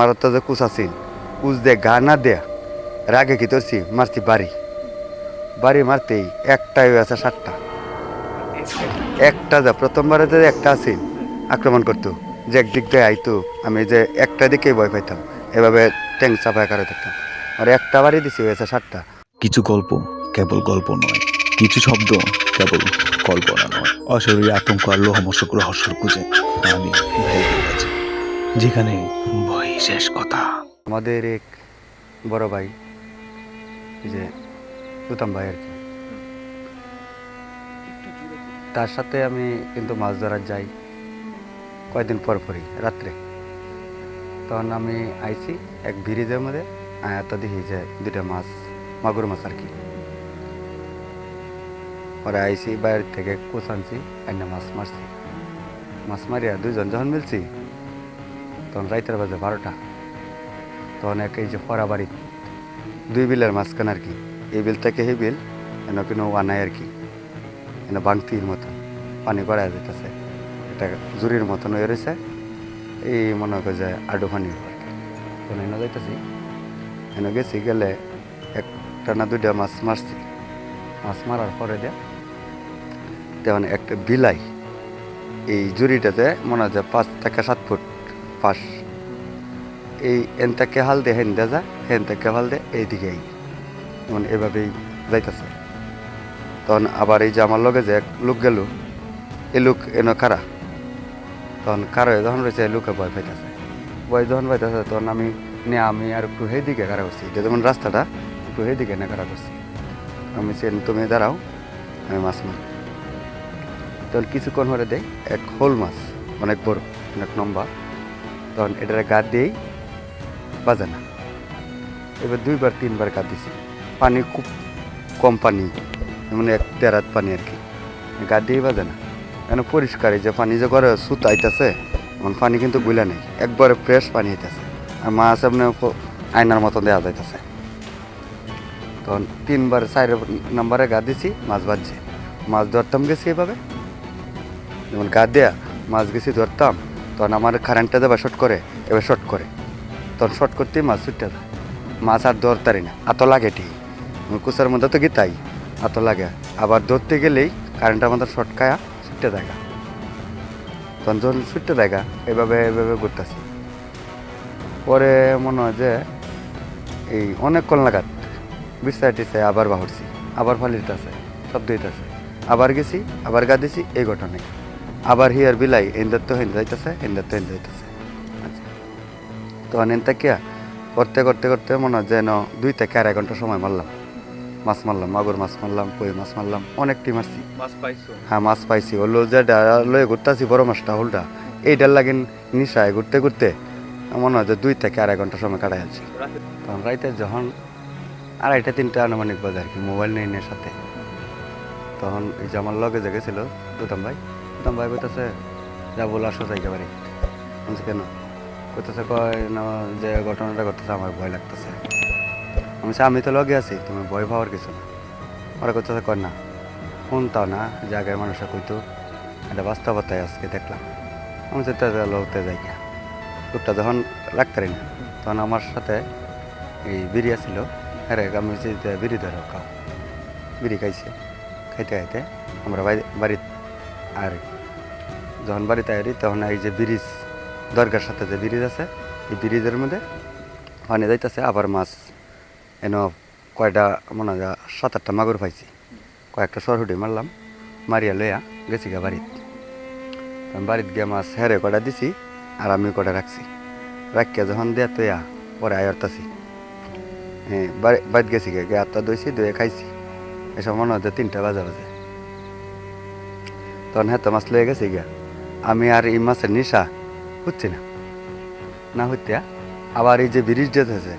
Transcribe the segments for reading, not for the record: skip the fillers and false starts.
আমার তো যে কুচ আছিল কুচ দিয়ে গা না দেয়া রাগে কি ধরছি মারছি বাড়ি বাড়ি মারতেই একটাই আছে 7টা। একটা যা প্রথমবারে যে একটা আছিল আক্রমণ করতো যে একদিক দিয়ে আইতো আমি যে একটা দিকেই ভয় পাইতাম এভাবে ট্যাঙ্ক চাপায় কারে থাকতাম আর একটা বাড়ি দিছি হয়েছে 7টা। কিছু গল্প কেবল গল্প নয়, কিছু শব্দ কেবল কল্পনা নয়, অশরীরী আতঙ্ক আর লোহমশক রহস্যর খুঁজে আমি বের হয়ে গেছি, যেখানে ভয় শেষ কথা। আমাদের এক বড় ভাই এই যে সুতাম ভাই আর কি, তার সাথে আমি কিন্তু মাছ ধরার যাই কয়েকদিন পর পরই রাত্রে। তখন আমি আইছি এক ব্রিজের মধ্যে আয়াত দেখি যে 2টা মাছ মাগুর মাছ আর কি। পরে আইসি বাইরে থেকে কোচ আনছি আইনা মাছ মারছি। মাছ মারিয়া 2জন যখন মিলছি তখন রাইতের বাজে 12টা। তখন এক এই যে ফরা বাড়ি 2 বিলের মাঝখানে আর কি, এই বিল থেকে এই বিল এন কোনো আনায় আর কি, এন বাংতির মতন পানি গড়ায় যেতেছে, এটা জুরির মতন হয়ে রয়েছে। এই মনে হয় যে আডু পানি আর কি। তখন এনে যাইতেছি, এনে গেছি গেলে একটা না 2টা মাছ মারছি। মাছ মারার পরে দিয়ে তেমন একটা বিলাই এই জুড়িটাতে মনে হয় যে 5 থেকে 7 ফুট পাশ, এই এন থেকে হাল দিয়ে হেন যা হেন থেকে হাল দিয়ে এইদিকে মানে এভাবেই যাইতেছে। তখন আবার এই যে আমার লগে যে এক লোক গেল, এই লোক এনে কারা, তখন কারো যখন রয়েছে এই লোকে ভয় পাইতেছে। ভয় যখন পাইতেছে তখন আমি আর একটু দিকে কারা করছি, যে যেমন রাস্তাটা একটু দিকে না কারা করছি। আমি তুমি দাঁড়াও আমি মাছ মারি। তখন কিছুক্ষণ পরে দেয় এক শোল মাছ, অনেক বড় অনেক লম্বা। তখন এটার গা দিয়েই বাজে না। এবার 2বার 3বার গা দিছি, পানি খুব কম পানি, মানে 1-1.5 হাত পানি আর কি, গা দিয়েই বাজে না। কেন পরিষ্কার এই যে পানি যে ঘরে সুত আইতেছে, এখন পানি কিন্তু গুলা নেই, একবারে ফ্রেশ পানি আইতেছে আর মাছ এমনি আয়নার মতন দেওয়া যাইতেছে। তখন 3বার 4 নম্বরে গা দিছি, মাছ বাজছে। মাছ ধরতাম গেছি এভাবে, যেমন গা দেয়া মাছ গেছি ধরতাম, তখন আমার কারেন্টটা যাবে শর্ট করে, এবার শর্ট করে, তখন শর্ট করতেই মাছ ছুটতে যায়। মাছ আর ধরতারি না, এত লাগে ঠিক কুচার মধ্যে তো গীতাই এত লাগে। আবার ধরতে গেলেই কারেন্টটা আমাদের শর্ট খায়া ছুটতে জায়গা, তখন যখন ছুটতে জায়গা এভাবে এভাবে ঘুরতেছি। পরে মনে হয় যে এই অনেকক্ষণ লাগাত বিছাই টিছাই আবার বাহরছি, আবার ফালিতেছে শব্দ হইতেছে, আবার গেছি আবার গা দিছি, এই ঘটনায় আবার হিয়ার বিলাই এন্দার তো হেন যাইতেছে, এন্দার তো হেন যাইতেছে। আচ্ছা, তখন এনতা কিয়া করতে করতে করতে মনে হয় যেন 2 থেকে 2.5 ঘন্টা সময় মারলাম, মাছ মারলাম, মাগুর মাছ মারলাম, কই মাছ মারলাম, অনেকটি মারছি। মাছ পাইছো? হ্যাঁ মাছ পাইছি, হলো যে লয়ে ঘুরতেছি বড় মাছটা হোলটা, এইটার লাগে নিশায় ঘুরতে ঘুরতে মনে হয় যে 2 থেকে 2.5 ঘন্টা সময় কাটাই আছি। তখন রাইতে যখন 2:30-3টা আনুমানিক বাজে আর কি, মোবাইল নেই নের সাথে। তখন এই যে আমার লগে যে গেছিল দুতাম ভাই বলতেছে যা বলে আসো জায়গা বাড়ি। বলছি কেন? করতেছে কয় না যে ঘটনাটা করতেছে আমার ভয় লাগতেছে। আমি তো লগে আছি, তুমি ভয় পাওয়ার কিছু না। ওরা করতেছে কয় না শুনতাও না যে আগের মানুষরা কইতো, এটা বাস্তবতায় আজকে দেখলাম। আমি তো লোকতে যাই গিয়া লোকটা যখন রাখতারি না, তখন আমার সাথে এই বিড়ি ছিল, হ্যাঁ আমি যে বিড়ি ধরো খাও, বিড়ি খাইছে, খাইতে খাইতে আমরা বাড়িতে আর যখন বাড়িতে আরি তখন এই যে ব্রিজ দরগার সাথে যে ব্রিজ আছে, এই ব্রিজের মধ্যে পানি যাইতেছে, আবার মাছ এন কয়টা মনে হয় 7-8টা মাগুর পাইছি, কয়েকটা সরহুটি মারলাম, মারিয়া লইয়া গেছি গা বাড়িতে। বাড়িতে গিয়ে মাছ হেরে কটা দিছি আর আমি কটা রাখছি, রাখিয়া যখন দেয়া তৈয়া পরে আয়রতাছি, হ্যাঁ বাড়িতে গেছি গে আটটা দইছি দইয়ে খাইছি, এসব মনে হয় 3টা বাজে বাজে। তখন হ্যাঁ তো মাছ লয়ে গেছি গিয়া, আমি আর এই মাছের নিশা হচ্ছে না হইতে আবার এই যে ব্রিজ যে আছে,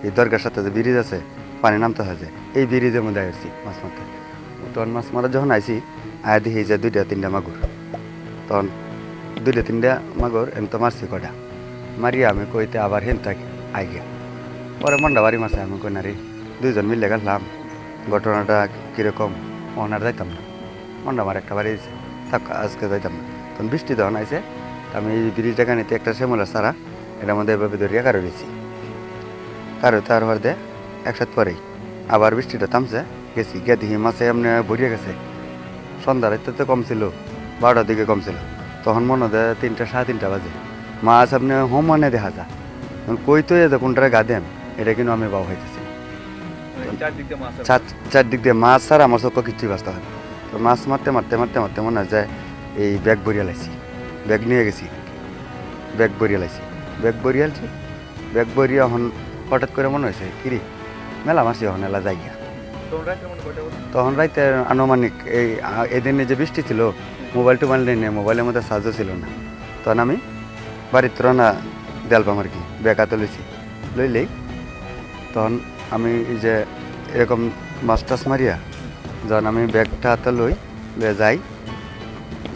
এই দরগার সাথে যে ব্রিজ আছে পানি নামতে হয়েছে, এই ব্রিজের মধ্যে আসছি মাছ মারতে। তখন মাছ মারা যখন আইসি আয়া দেখি যে 2-3টা মাগুর, তখন 2-3টা মাগুর এম তো মারছি কটা, মারিয়া আমি কইতে আবার হেন থাকি আই গিয়া। পরে মন্ডা বাড়ি মারছে, আমি কই না রে 2জন মিলে গেলাম, ঘটনাটা কীরকম ওনার যাইতাম না, মন্ডা আমার একটা বাড়ি দিয়েছে থাক আজকে যাইতাম না। তখন বৃষ্টি যখন আইসে আমি এই ব্রিজটা নিতে একটা শ্যামলার সারা এটার মধ্যে এভাবে ধরিয়া কারো গেছি কারো তারপর দে একসাথে পরেই আবার বৃষ্টিটা থামছে গেছি গিয়ে দেখি মাছে এমনি ভরিয়ে গেছে সন্ধ্যা রাতে তো কম ছিল 12টার দিকে কম ছিল তখন মনে হয় 3টা 3:30 বাজে মাছ আপনি হোমানে দেখা যা কই তো এদের কোনটারে গা দেন এটা কিন্তু আমি বাবু হইতেছি চারদিক দিয়ে মাছ আর আমার চোখ কিছুই বাঁচতে হয় না। তো মাছ মারতে মারতে মারতে মারতে মনে হয় যায় এই ব্যাগ বরিয়া লাইছি ব্যাগ নিয়ে গেছি ব্যাগ বরিয়া লাইছি ব্যাগ বরিয়া আলছি ব্যাগ বরিয়া এখন হঠাৎ করে মনে হয়েছে কিরি মেলা মাসি এখন এলা যাই গিয়া তখন রাইতে আনুমানিক এই দিনে যে বৃষ্টি ছিল মোবাইল টোবাইল নিয়ে মোবাইলের মধ্যে চার্জও ছিল না তখন আমি বাড়ির রওনা দেলপাম আর কি ব্যাগ হাতে লইছি লইলেই তখন আমি এই যে এরকম মাছ টাছ মারিয়া যখন আমি ব্যাগটা হাতে লই যাই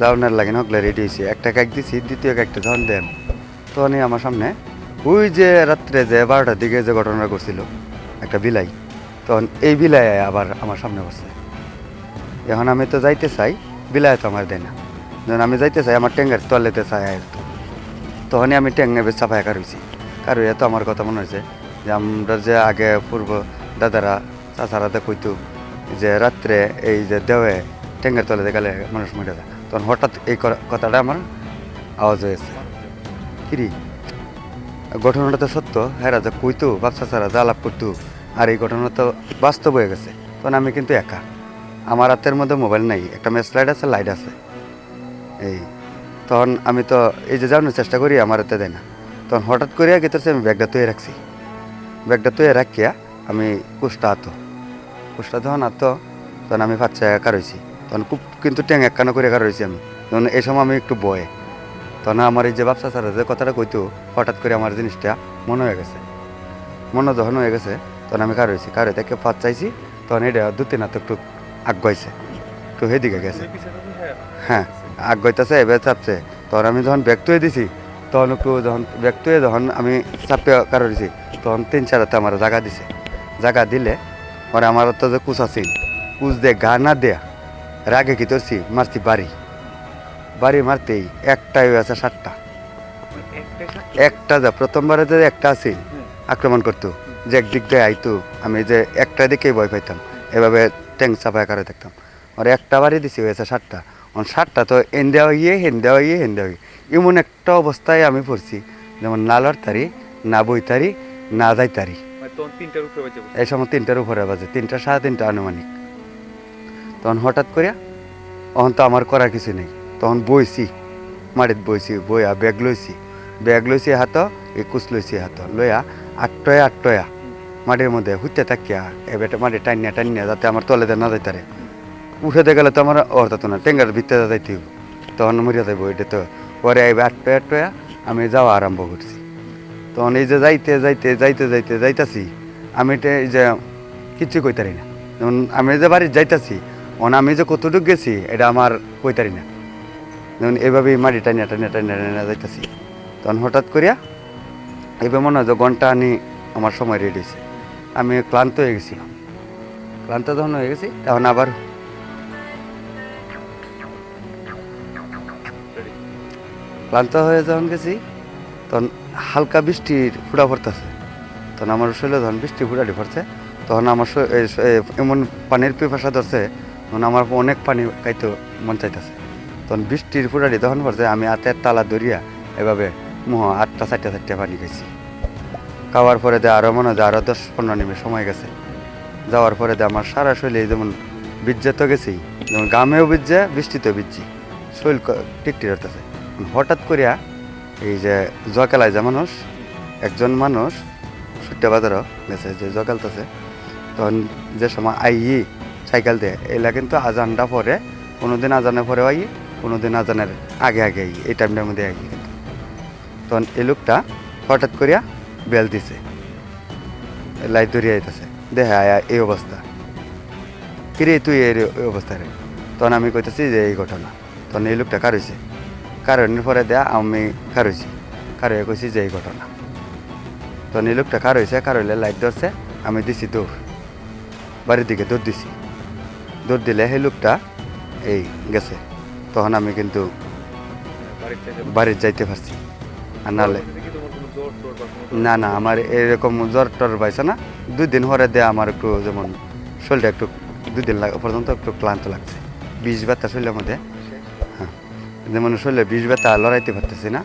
যাওয়ার লাগে নকলে রেডি হয়েছি একটা কেক দিছি দ্বিতীয় কেকটা যখন দেন তখনই আমার সামনে ওই যে রাত্রে যে 12টার দিকে যে ঘটনা করছিল একটা বিলাই তখন এই বিলাই আবার আমার সামনে বসছে এখন আমি তো যাইতে চাই বিলাই তো আমার দেয় না যখন আমি যাইতে চাই আমার ট্যাঙ্গের তলেতে চাই আর তখনই আমি ট্যাঙ্গে বেশ চাপায় কারুছি কারুইয়া তো আমার কথা মনে হয়েছে যে আমরা যে আগে পূর্ব দাদারা চাচারাতে কইতো যে রাত্রে এই যে দেওয়ে ট্যাঙ্গের তলে দেখালে মানুষ মরে যায় তখন হঠাৎ এই কথাটা আমার আওয়াজ হয়েছে কিরি ঘটনাটা তো সত্য হ্যাঁ যে কইতো বাপ চাচারা যা আলাপ করতো আর এই ঘটনা তো বাস্তব হয়ে গেছে তখন আমি কিন্তু একা আমার হাতের মধ্যে মোবাইল নাই একটা ম্যাচ লাইট আছে লাইট আছে এই তখন আমি তো এই যে যাওয়ানোর চেষ্টা করি আমার হাতে দেয় না তখন হঠাৎ করিয়া গেতেছে আমি ব্যাগটা তৈরি রাখছি ব্যাগটা তৈরি রাখিয়া আমি কুষ্টা যখন আতো তখন আমি ফাচ্চা কারইছি তখন খুব কিন্তু ট্যাং একখানা করে কারইছি আমি তখন এই সময় আমি একটু বয়ে তখন আমার এই যে বাপসা স্যার যে কথাটা কইতো হঠাৎ করে আমার জিনিসটা মনে হয়ে গেছে মনে যখন হয়ে গেছে তখন আমি কারইছি কারো থেকে ফাঁচ চাইছি তখন এটা 2-3 হাত একটু আগাইছে একটু সেদিকে গেছে হ্যাঁ আগাইতেছে এবার চাপছে তখন আমি যখন ব্যাগ তুয়ে দিছি তখন একটু যখন ব্যাগ তুয়ে যখন আমি চাপে কারো দিছি তখন 3-4 হাতে আমার জায়গা দিছে জায়গা দিলে পরে আমার তো যে কুচ আছে কুচ দিয়ে গা না দেয়া রাগে কি তোরছি মারছি বাড়ি মারতেই একটাই আছে 7টা একটা যা প্রথমবারে যে একটা আছে আক্রমণ করতো যে একদিক দিয়ে আইতো আমি যে একটা দিকেই ভয় পাইতাম এভাবে ট্যাঙ্ক চাপায় কারে দেখতাম আর একটা বাড়ি দিছি হয়েছে 7টা 7টা তো হেন্দা হইয়ে এমন একটা অবস্থায় আমি পড়ছি যেমন না লড়তারি না বইতারি না যাইতারি এই সময় 3টার উপরে বাজে 3টা 3:30 আনুমানিক তখন হঠাৎ করিয়া তখন তো আমার করার কিছু নেই তখন বইছি মাটিত বইছি বইয়া ব্যাগ লইছি হাত এই কুচ লইছি হাত লইয়া আটটয়া মাটির মধ্যে হুইতে থাকিয়া এবার মাটি টানিয়া যাতে আমার তলেতে না যাইতারে উঠেতে গেলে তো আমার অর্থাৎ না টেঙ্গার ভিতরে যাইতে তখন মরিয়া যাইব এটা তো পরে আইবে আটটয়া আমি যাওয়া আরম্ভ করছি তখন এই যে যাইতাছি আমি এই যে কিছু কইতারি না যেমন আমি যে বাড়ি যাইতাছি আমি যে কতটুকু গেছি এটা আমার কইতারি না যেমন এইভাবেই মাটি টানিয়া যাইতাছি তখন হঠাৎ করিয়া এইভাবে মনে হয় যে ঘন্টা আনি আমার সময় রেডি হয়েছে আমি ক্লান্ত হয়ে গেছিলাম ক্লান্ত যখন হয়ে গেছি তখন আবার ক্লান্ত হয়ে যখন গেছি তখন হালকা বৃষ্টির ফুটা পড়তেছে তখন আমার শরীরে যখন বৃষ্টি ফুটাটি পড়ছে তখন আমার এমন পানির পিপাসা ধরছে তখন আমার অনেক পানি খাইতে মন চাইতেছে তখন বৃষ্টির ফুটাটি তখন পড়ছে আমি হাতের তালা ধরিয়া এভাবে 8টা 4টা পানি খাইছি খাওয়ার পরে আরও মনে হয় আরও 10-15 মিনিট সময় গেছে যাওয়ার পরে আমার সারা শরীরে যেমন ভিজে তো গেছি যেমন গামেও ভিজছে বৃষ্টিতেও ভিজছি শরীর টিকটিক হতেছে হঠাৎ করিয়া এই যে জুয়া খেলায় যে একজন মানুষ সুট্টা বাজারও গেছে যে জুয়া খেলতেছে তখন যে সময় সাইকেল দিয়ে এলা কিন্তু আজানটা পরে কোনোদিন আজানের পরে কোনোদিন আজানের আগে এই টাইমটার মধ্যে কিন্তু তখন এই লোকটা হঠাৎ করিয়া বেল দিছে লাইট ধরিয়ে আইতেছে দেখা এই অবস্থা কিরে তুই এই অবস্থা রে তখন আমি কইতেছি যে এই ঘটনা তখন এই লোকটা কারইছে কারণের পরে আমি কারইয়ে কইছি যে এই ঘটনা তখন এই লোকটা কারইলে লাইট ধরছে আমি দিছি দৌড় বাড়ির দিকে দৌড় দিছি দৌড় দিলে সেই লোকটা এই গেছে তখন আমি কিন্তু বাড়ির যাইতে পারছি আর নাহলে না না আমার এরকম জ্বর টর পাইছে না 2 দিন পরে দিয়ে আমার একটু যেমন শরীরটা একটু 2 দিন পর্যন্ত একটু ক্লান্ত লাগছে বিষ ব্যথা শরীরের মধ্যে হ্যাঁ যেমন শরীরে বিষ ব্যথা লড়াইতে পারতেছি না